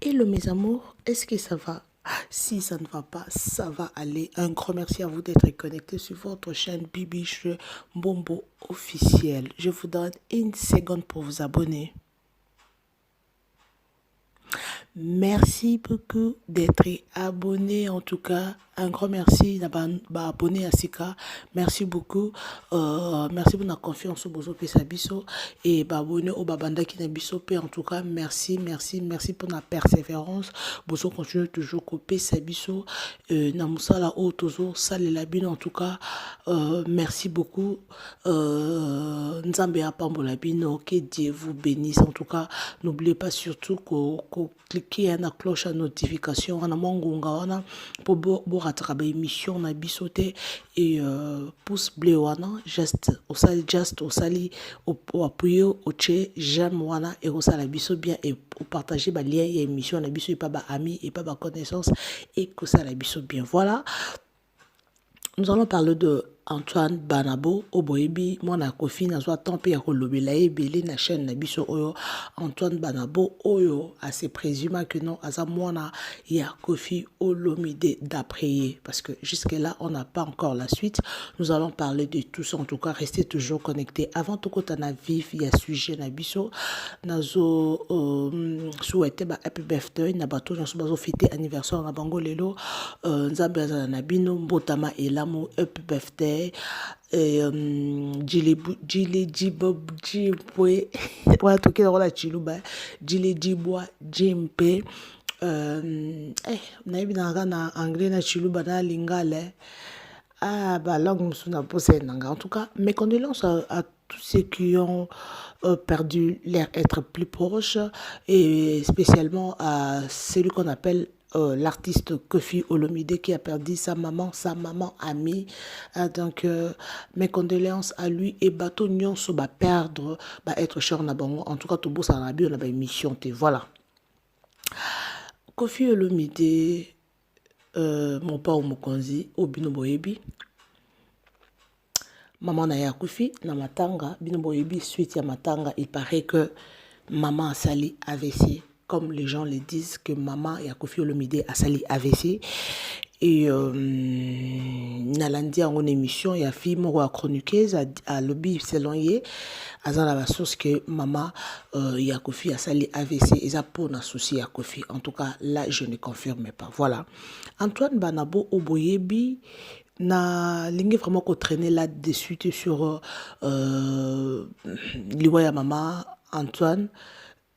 Hello mes amours, est-ce que ça va? Si ça ne va pas, ça va aller. Un grand merci à vous d'être connectés sur votre chaîne Bibiche Bombo officiel. Je vous donne une seconde pour vous abonner. Merci beaucoup d'être abonné. En tout cas, un grand merci d'abonner abonné à Sika. Merci beaucoup. Merci pour la confiance au Bozo Pesabiso et abonné au Babanda qui n'a biso. En tout cas, merci pour la persévérance. Bozo continue toujours copier Sabiso. Namusala o toujours sale la bine. En tout cas, merci beaucoup. Nzambe apambola bino. Que Dieu vous bénisse. En tout cas, n'oubliez pas surtout que cliquer à la cloche à notification on a mongonga wana pour rattraper émission na bisoté et pouce bleu wana just au sali au appuyer au che j'aime wana et au sala biso bien et au partager ba lien et émission na biso et pas ba ami et pas ba connaissance et que ça la biso bien. Voilà, nous allons parler de Antoine Banabo Oboyebi mwana kofi na zwa temps pe ya kolobela ebele na chaîne na biso oyo. Antoine Banabo oyo a se présumé que non aza mwana ya Koffi Olomide d'après, parce que jusque là on n'a pas encore la suite. Nous allons parler de tout ça. En tout cas, restez toujours connectés. Avant tout kota na vif ya sujet na biso nazo souhaiter ba happy birthday na bato nyonso bazo fêter anniversaire na bango lelo. Nzambe azala na bino mbotama elamu happy birthday. Jile Jibob Jipwe voilà tout qui la chiluba Jile Jibwa Jimpe naibi na anglais na chiluba na lingale langue musuna pose nanga. En tout cas, mes condoléances à tous ceux qui ont perdu leur être plus proche et spécialement à celui qu'on appelle l'artiste Koffi Olomide qui a perdu sa maman amie. Donc mes condoléances à lui et bateau nyonso ba perdre ba être cher na bango. En tout cas tout beau ça na bi on a ba émission te voilà. Koffi Olomide mon père Mokonzi Obino Boyebi maman na ya Koffi na matanga bino boyebi suite ya matanga. Il paraît que maman a sali AVC, comme les gens le disent que maman ya Koffi Olomide a sali AVC. Et nalandi en émission ya fille moko ya chroniqueuse à lobby selon ye azala la source que maman ya Koffi a sali AVC et ça pour na souci ya Koffi. En tout cas là je ne confirme pas. Voilà, Antoine Banabo Oboyebi na lingi vraiment qu'on traîner là-dessus sur liwa ya maman Antoine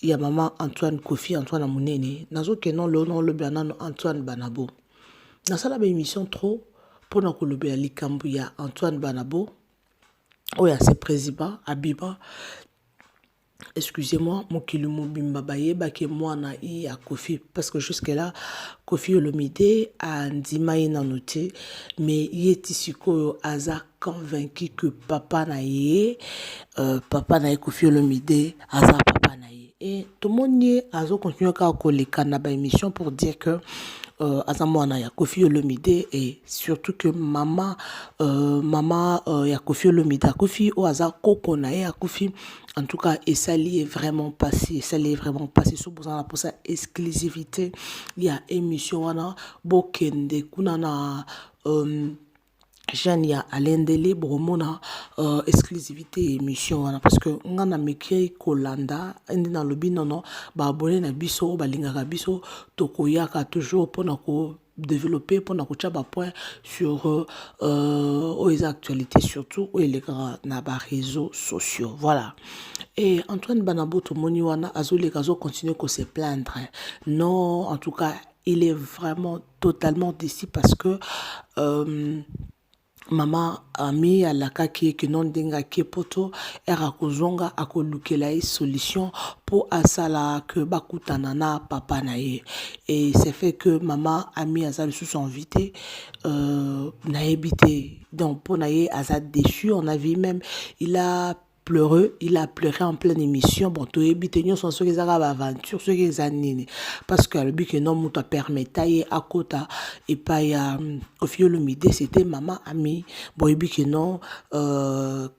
ya maman Antoine Koffi Antoine Amunene nazo que non le nom le bien Antoine Banabo na sala ba émission trop pour na kolobe ya likambu ya Antoine Banabo oya se président Abiba. Excusez-moi, mon kilumo bimba baye bake mwana ya Koffi, parce que jusque là Koffi Olomide a ndima na noté mais yeti sikoyo aza convaincu que papa na ye Koffi Olomide aza papa na ye et tout le monde azo continuer ka koleka na ba émission pour dire que azamwana ya Koffi Olomide et surtout que maman ya Koffi Olomide Koffi o aza koko na ya Koffi. En tout cas, et ça est vraiment passé, sous besoin pour sa exclusivité. Il y a émission wana bokende kunana Jania Alendele Bromona exclusivité émission wana parce que on a meki Kolanda indi na lobby non ba abonné na biso ba lingaka biso tokoyaka toujours pour ko développer pour na kochaba point sur les actualités surtout où les na ba réseaux sociaux. Voilà, et Antoine Banabo tomoni wana azole kazo continuer ko se plaindre. Non, en tout cas il est vraiment totalement déçu parce que maman ami à la kaki que non denga ke poto era kozonga akolukela solution pour asala que bakutana na papa na ye. Et c'est fait que maman ami azali sous son invité na ebité donc pour na ye azad déçu. On a vu même il a pleureux, il a pleuré en pleine émission. Bon, tu es bien sans ceux qui ont aventure, ceux qui ont parce que le but que non, mouta permettait à côté et pas ya Kofi Olomide, c'était maman ami. Bon, et puis que non,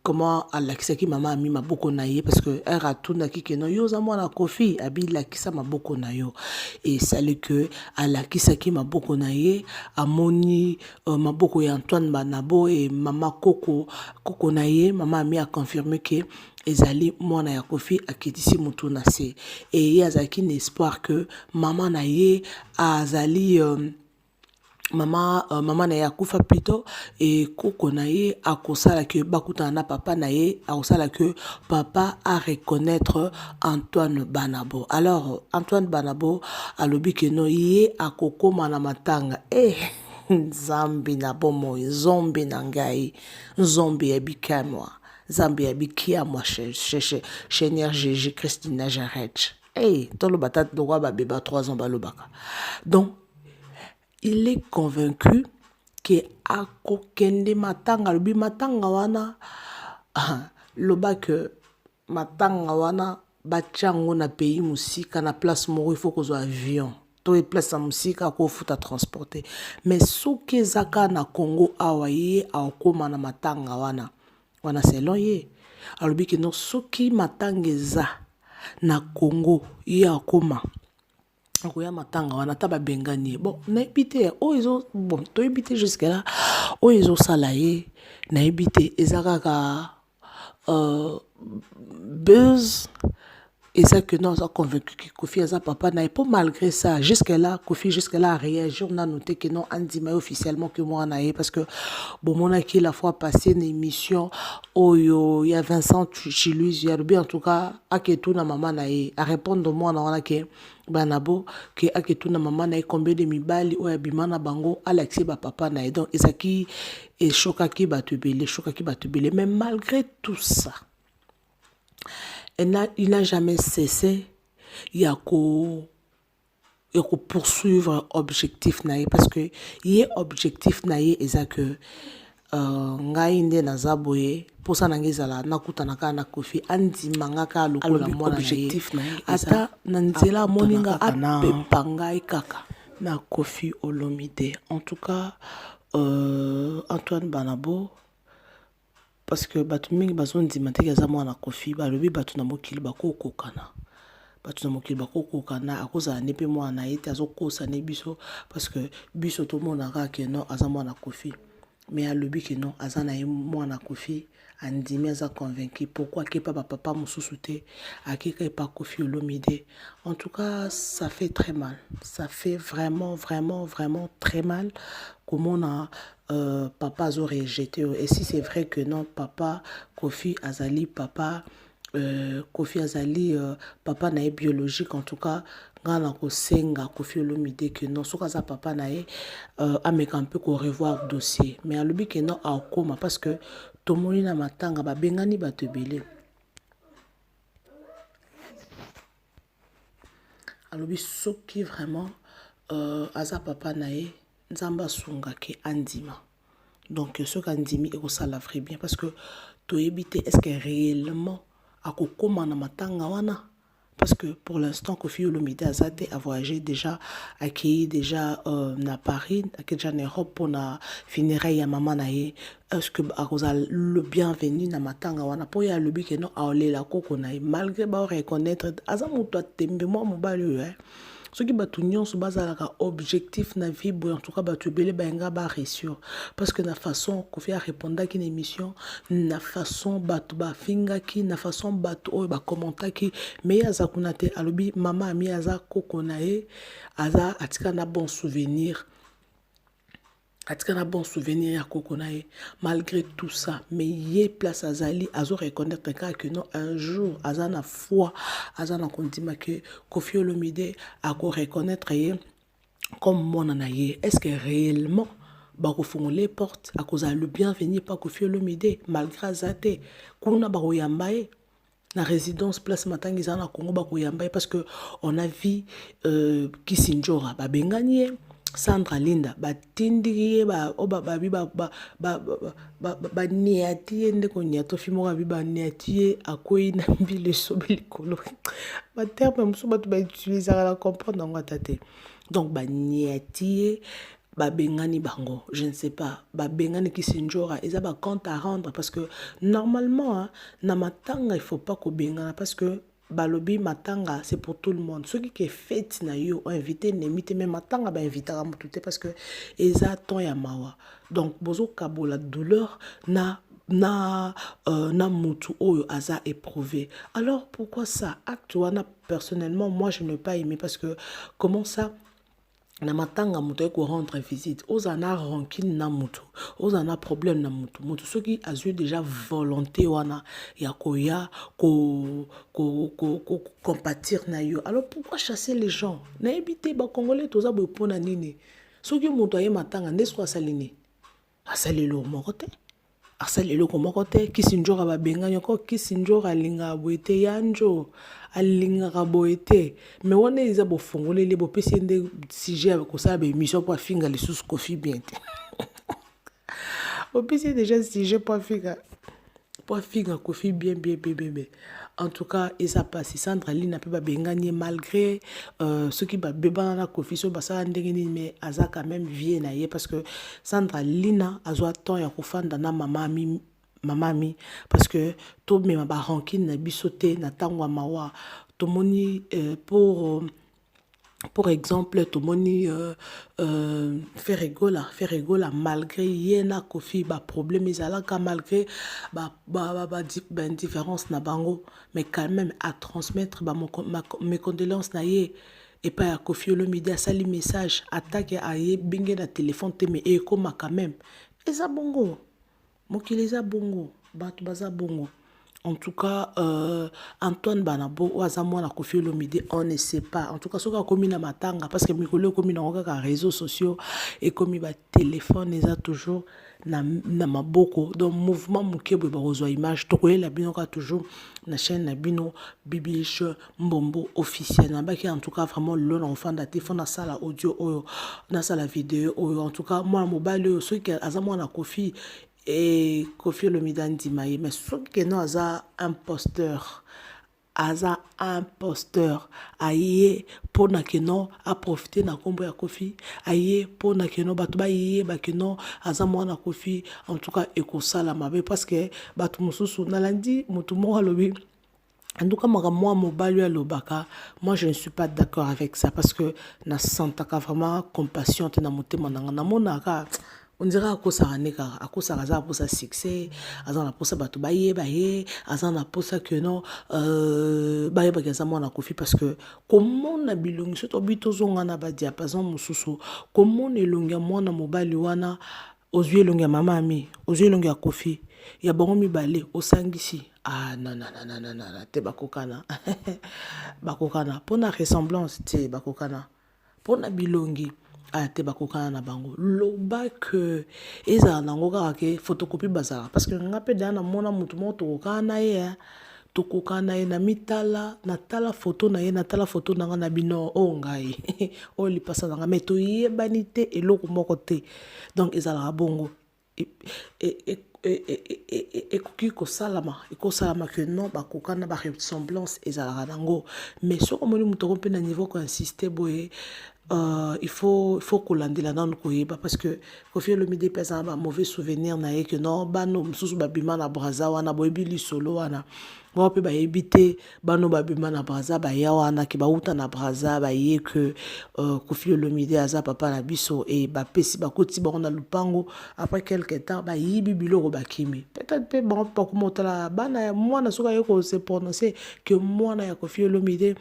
comment à la qui maman ami m'a beaucoup naïe parce que elle a tout n'a qui non, yo za moi la Kofi, abi la qui ça m'a beaucoup naïe et ça le que à la qui m'a beaucoup naïe, à moni m'a beaucoup et Antoine Banabo et maman Coco naïe, maman ami a confirmé que ezali mwana ya Kofi akitisi mutu na se et y a zaki espoir que maman naïe azali maman na ye akufa plutôt et koko na ye akosala que bakuta na papa na ye akosala que papa a reconnaître Antoine Banabo. Alors Antoine Banabo alobi que no ye akokoma na matanga Nzambi na bomo zombi na ngai zombi ebika moi Zambi ebikia moi Seigneur Jésus Christ de Nazareth. Tolo batat do ba beba 3 ans balobaka. Donc il est convaincu que ako kende matanga lobi matanga wana loba que matanga wana bachango na pays musika na place moko il faut qu'on soit avion to e place à musika ko futa transporter mais soki zaka na Congo awaye akoma na matanga wana selon ye alobi que non soki matanga za na Congo ye akoma akoya matanga wana taba bengani bon na ebité bon to ebité jusque là ils ont salarié na ebité ezaka buzz et ça que non, on a convaincu que Kofi a papa n'a pas malgré ça. Jusque-là, Kofi, jusque-là, a réagi. On a noté que non, Andy m'a officiellement que moi, on a parce que, bon, mon acquis la fois passé une émission, il y a Vincent Chilus, il y a bien en tout cas, à que tout na maman n'a à répondre moi, on a que, banabo, que à que tout na maman n'a combien de mibali, ou ya bimana bango, Alexis, papa n'a donc, et ça qui est choqué, batubélé, mais malgré tout ça, il n'a jamais cessé il y a poursuivre objectif naïe parce que il est objectif naïe et ça que ngai nde nazaboye pour ça nangezala nakutana ka na Kofi andi mangaka lokola mwana objectif naïe ata nanzela moninga apepangai kaka na Kofi Olomide en tout cas Antoine Banabo parce que batu mingi bazon dimante ya zamwa na Kofi balobi batu na mokili bakokokana akoza nepe mwana ete azokosa ne biso parce que biso to mona ka ke non azamwa na Kofi mais alobi ke non azana mwana Kofi andimi aza convaincu pourquoi que pas papa mususuté akeka pas Kofi Olomide. En tout cas ça fait très mal, ça fait vraiment très mal comment on a papa a rejeté et si c'est vrai que non papa Kofi Azali papa Kofi Azali papa nae biologique en tout cas ngana ko senga Kofi Olomide que non sokaza papa nae ameka un peu ko revoir dossier mais alobi que non akoma parce que tomoni na matanga ba bengani batebele alobi soki vraiment aza papa nae nzamba sunga ke andima donc ce qu'andimi et ça la ferait bien parce que to éviter est-ce que réellement akokoma na matanga wana parce que pour l'instant Kofi Olomide Azate a voyagé déjà accueilli déjà na Paris déjà en Europe pour na funérailles ya maman nae est-ce que akoza le bienvenu na matanga wana po ya lobi que non aolela koko nae malgré ba reconnaître azamuto tembe moi mobali ce qui batu nyonso bazalaka objectif na vie en tout cas batu belé benga ba réussir parce que na façon Kofi a répondre ki na émission na façon batu ba finga ki na façon batu o ba commenter ki mais azakuna te alobi mama ami aza koko nae aza atika na bon souvenir à Kokonae malgré tout ça mais yé place azali azo reconnaître que non un jour azana foi azana kontima que Kofi Olomide a ko reconnaître comme mon anaye est-ce que réellement bako fongoler les portes à cause le bienvenu pas Kofi Olomide malgré azate kuna bako yambaye la résidence place matangi zana Congo bako yambaye parce que on a vu Kisinjora babenganie Sandra Linda batindiki ba oba babi ba niati ndeko niato fimo babi ba niati akoi na mbile sobili kolo ba terme muso batu ba utiliser la comprendre ngata te donc ba niati ba bengani bango je ne sais pas ba bengani ki sinjora eza ba compte à rendre parce que normalement hein, na matanga il faut pas ko bengana parce que balobi matanga c'est pour tout le monde ceux qui est fête na yo invité nemite mais matanga ba inviter à tout parce que eza ton ya mawa donc bozo kabola douleur na mutu oyo aza éprouvé alors pourquoi ça acte wana personnellement moi je n'ai pas aimé parce que comment ça na matanga mutu eko rendre visite ozana rancune na mutu ozana problème na mutu mutu soki azui déjà volonté wana ya koya compatir na yo alors pourquoi chasser les gens na ebité ba congolais toza boye pona nini soki mutu aye matanga ndeso asalini asalelo moko te asalelo moko te kisinjora babengani ko kisinjora alinga boye te yanjo alingaka boye te mais wana eza bofongoleli bopesi nde sujet kosala baémission po afinga lisusu kofi bien te bopesi déjà sujet po afinga kofi bien en tout cas eza pasi Sandra Lina pe babengani malgré ceux qui babebana na kofi so basala ndenge nini mais aza quand même vie na ye parce que Sandra Lina azwa temps ya kofanda na mamami parce que to mema ba rancune na bisote na tangwa mawa to moni pour exemple to moni faire rigola malgré yena kofi ba problème ezalaka malgré ba différence na bango mais quand même à transmettre mes condoléances na ye et pas à Koffi Olomide sali message attaque à ye binge na téléphone te mais et comme quand même eza bongo mokili eza bongo bato baza bongo. En tout cas, Antoine Banabo, Ouazamou na Koffi Olomide, on ne sait pas. En tout cas, ce qu'on a commis na matanga, parce que Mikolo commis dans les réseaux sociaux et commis ba téléphone, ils a toujours na maboko. Donc mouvement mukebe ba rezo image, tokoye la bino ka toujours na chaîne na bino Bibiche Mbombo officiel. Na baki en tout cas vraiment l'on enfant daté fond na sala audio oyo, na sala vidéo oyo. En tout cas, moi mobile ceux qui azamou na Koffi et Koffi Olomide Ndimaye mais sauf que non aza imposteur aye pona que non a profiter na kombo ya Koffi aye pona que non batu ba yé ba que non aza mwana Koffi en tout cas ekosala mabe parce que batu mususu na landi mutu moko lobi en tout cas moi mobile ya lobaka moi je ne suis pas d'accord avec ça parce que na sentaka vraiment compassion te na motema na monaka on dirait à cause ça a pour ça succès azana pour ça bato baye azana pour ça que non baye ba kaza mwana Koffi parce que comment na bilongi surtout bitozonga na ba diapason mususu comment elonga mwana mobali wana ozwi elonga mama ami ozwi elonga Koffi ya bango mibale osangisi non te bakokana bakokana pona ressemblance te bakokana pona bilongi te bakokana na bango loba que eza nango kaka ke photocopie bazala parce que nga pe dana mona mutu mo tokokana ye tokokana ye na mitala na tala photo na ye na tala photo na nga na bino o ngai o lipasa na nga mais to yebani te eloko moko te donc ezala bongo ekoki kosalama que non bakokana ba ressemblance ezala nango mais soko moni mutu ko pe na niveau ko insister boye il faut kolandela nanu koyeba parce que Koffi Olomide pesa un mauvais souvenir na ye que non bano mususu babima na braza wana boyebi lisolo wana moi pe ba ebité bano babima na braza ba ya wana ki ba uta na braza ba ye que Koffi Olomide aza papa na biso et ba pesi ba koti ba na lupango après quelque temps ba yibi biloko ba kimi peut-être pe bon pas comment la bana ya mwana soka yeko se prononcer que mwana ya Koffi Olomide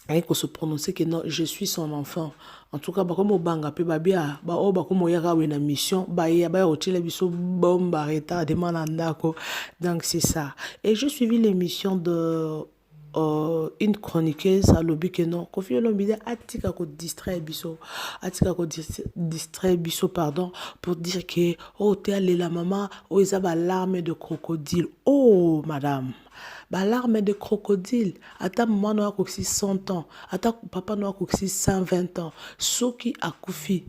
avec se prononcer que non je suis son enfant en tout cas ba comme banga pe ba bia ba o ba comme yaka we na mission ba ya ba otile biso bomba retard de manandako donc c'est ça et j'ai suivi l'émission de une chroniqueuse à lobby que non Koffi Olomide atika ko distraire biso pardon pour dire que oh t'es allé la maman oh ils ont larme de crocodile oh madame larme de crocodile ata maman no akoksi 100 ans ata papa no akoksi 120 ans soki akufi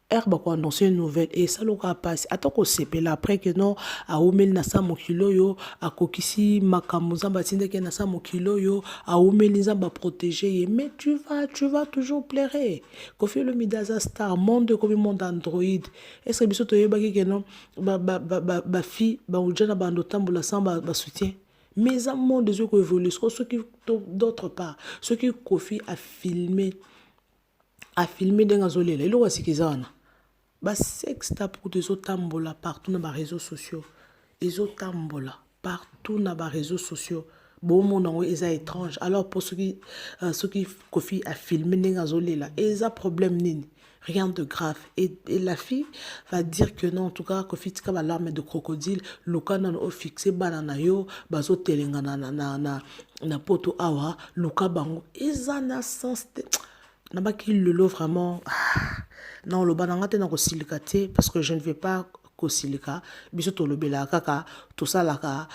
herbe quoi annoncer une nouvelle et ça l'aura passé attends qu'on sepela après que non a oumel na sa mokilo yo a kokisi makamuza batinde ke na sa mokilo yo a oumel nzamba protéger mais tu vas toujours pleurer Koffi Olomide aza star monde comme monde Android est-ce que biso to yebaki que non ba fille ba ujana ba ndotambola samba ba soutien mais un monde des yeux qui évolue ce qui d'autre part ce qui Koffi a filmé dans Azolela il a sikizana ba sexta pour des tambola partout dans les réseaux sociaux les tambola partout dans les réseaux sociaux bon mon est étrange alors pour ceux qui Koffi a filmé dans Azolela ils a problème nini rien de grave et la fille va dire que non en tout cas Koffi tika ba larme de crocodile luka na o fixé banana yo bazo telenga na poto awa luka bango ezana sens n'a qu'il le lot vraiment non le bananga te na ko silika te parce que je ne vais pas ko silika biso to lobela kaka tout ça là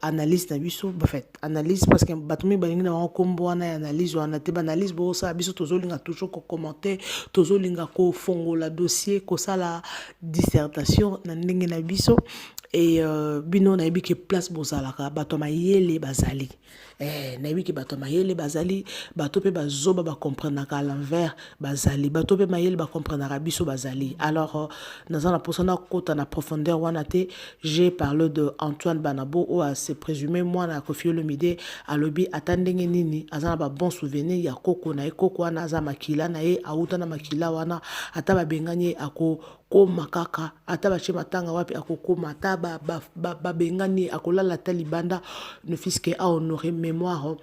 analyse na biso en fait analyse parce que batumi balingi na kombo wana analyse wana te analyse bo ça biso tozolinga toujours ko commenter tozolinga ko fongola dossier ko sala dissertation na ndenge na biso et bino na yebi ke place bozalaka bato mayele bazali na yebi ke bato mayele bazali bato pe bazoba ba comprendre à l'envers bazali bato pe mayele ba comprendre biso bazali alors dans la personne kota na profondeur wana te j'ai parlé de Antoine Banabo ou à se présumer moi na Koffi Olomide à lobby attendenge nini azana ba bon souvenir ya koko na koko wana za makila na ye auta na makila wana ata ba benganye ako koma kaka ata bache matanga wapi akokoma ata ba bengani akolala ta libanda ne fiske a honorer mémoire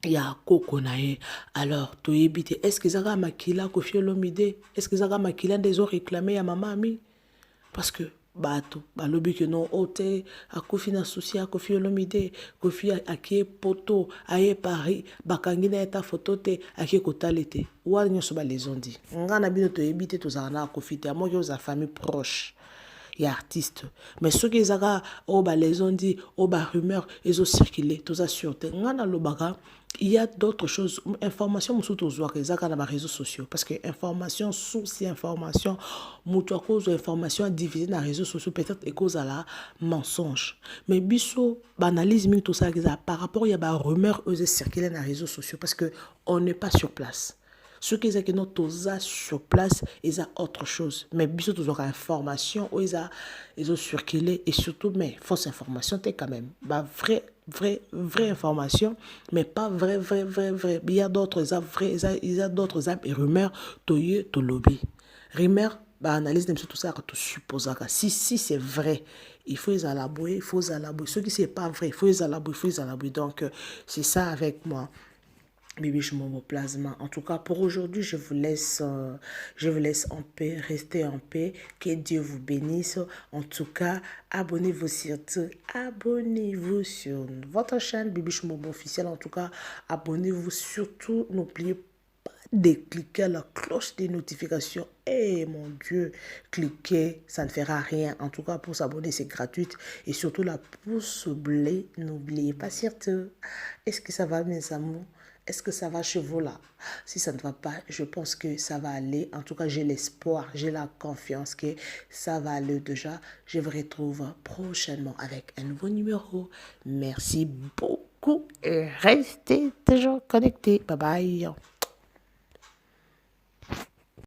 ya koko na ye alors to yebite est-ce que zaka makila Koffi Olomide est-ce que zaka makila des ont réclamé ya mama ami parce que bato balobi que non ote akufi na souci à Koffi Olomide Koffi akie poto aye Paris bakangi na eta photo te akie kotalete wa nyoso ba les ont dit ngana bino to yebite to zana Koffi te moi aux famille proche et artiste mais ceux qui zaka oh ba les ont dit oh ba rumeur ils ont circulé tout ça sur te ngana lobaka il y a d'autres choses information surtout aux que zaka dans les réseaux sociaux parce que information source information mutu à cause information divisée dans les réseaux sociaux peut-être et cause à la mensonge mais biso banalise tout ça par rapport il y a ba rumeur aux circuler dans les réseaux sociaux parce que on n'est pas sur place. Ceux qui ont que tous sur place, ils ont autre chose. Mais bien sûr, ils ont information, ils ont circulé et surtout, mais fausse information, c'est quand même bah, vraie information, mais pas vrai. Il y a d'autres il y a d'autres et rumeurs, toye, to lobby. Rumeurs, bah, analyse même tout ça, tu supposes que si c'est vrai, il faut les élaborer, Ceux qui c'est pas vrai, il faut les élaborer. Donc, c'est ça avec moi. Bibi plasma. En tout cas, pour aujourd'hui, je vous laisse en paix, restez en paix, que Dieu vous bénisse. En tout cas, abonnez-vous sur votre chaîne Bibi Chmobo officiel. En tout cas, abonnez-vous surtout, n'oubliez pas de cliquer à la cloche des notifications. Eh mon Dieu, cliquez, ça ne fera rien. En tout cas, pour s'abonner, c'est gratuit. Et surtout, la pouce bleue, n'oubliez pas surtout. Est-ce que ça va, mes amours? Est-ce que ça va chez vous là? Si ça ne va pas, je pense que ça va aller. En tout cas, j'ai l'espoir, j'ai la confiance que ça va aller déjà. Je vous retrouve prochainement avec un nouveau numéro. Merci beaucoup et restez toujours connectés. Bye bye.